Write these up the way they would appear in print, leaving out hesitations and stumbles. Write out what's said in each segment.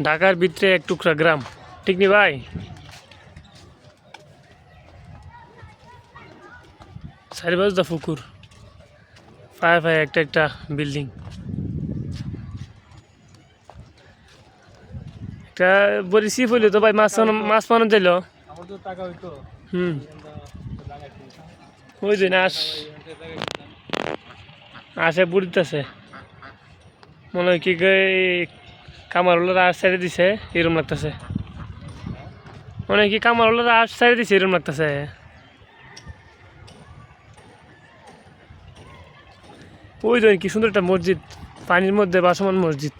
ঢাকার ভিতরে এক টুকরা গ্রাম, ঠিক নি ভাই? চারিপাশ দা পুকুর, পায়ে পায়ে একটা একটা বিল্ডিং। একটা বড়ি সিপ হইলো তো ভাই, মাছ মানো যাইল। হুম, ওই যে না আসে বুড়িতেছে মনে হয় কি কামার হলো আর সাইডে দিছে এরম লাগতেছে, মনে হয় কি কামার হলো আর সাইডে দিছে এরম লাগতেছে। ওই যে কি সুন্দর একটা মসজিদ, পানির মধ্যে ভাসমান মসজিদ।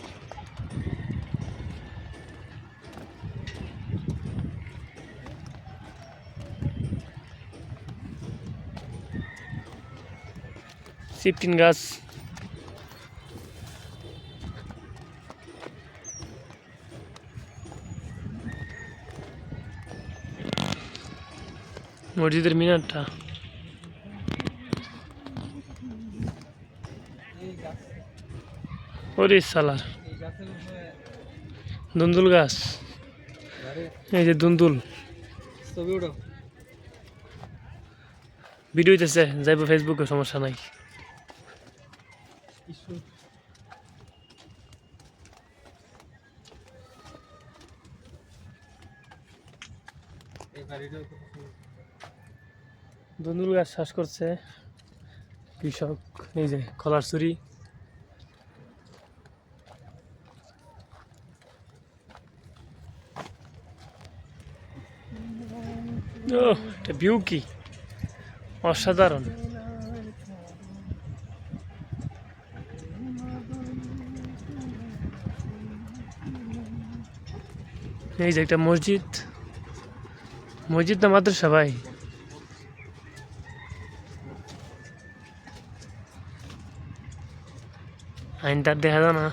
শিফটিন গাছ, মসজিদের মিনারটা। ওরে সালার দুন্দুল গাছ, এই যে দুন্দুল। ভিডিও হইতেছে, যাইব ফেসবুকে, সমস্যা নাই। দুন্দুল গাছ চাষ করছে কৃষক, এই যে কলার চুরি। ও এটা ভিউ কি অসাধারণ। এই যে একটা মসজিদ, মসজিদ না মাদ্রাসা ভাই? আইনটার দেখা যায় না।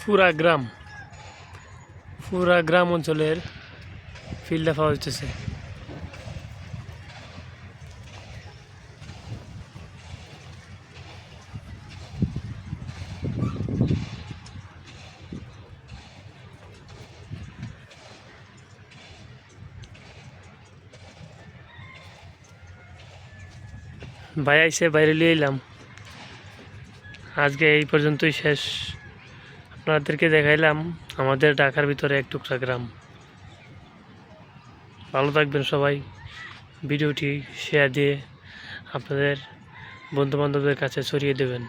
পুরা গ্রাম অঞ্চলের ফিল্ডে পাওয়া যাচ্ছে। ভাই আইসে, বাইরে লিয়ে এলাম। আজকে এই পর্যন্তই শেষ। আপনাদেরকে দেখাইলাম আমাদের ঢাকার ভিতরে এক টুকরা গ্রাম। ভালো থাকবেন সবাই। ভিডিওটি শেয়ার দিয়ে আপনাদের বন্ধুবান্ধবদের কাছে ছড়িয়ে দেবেন।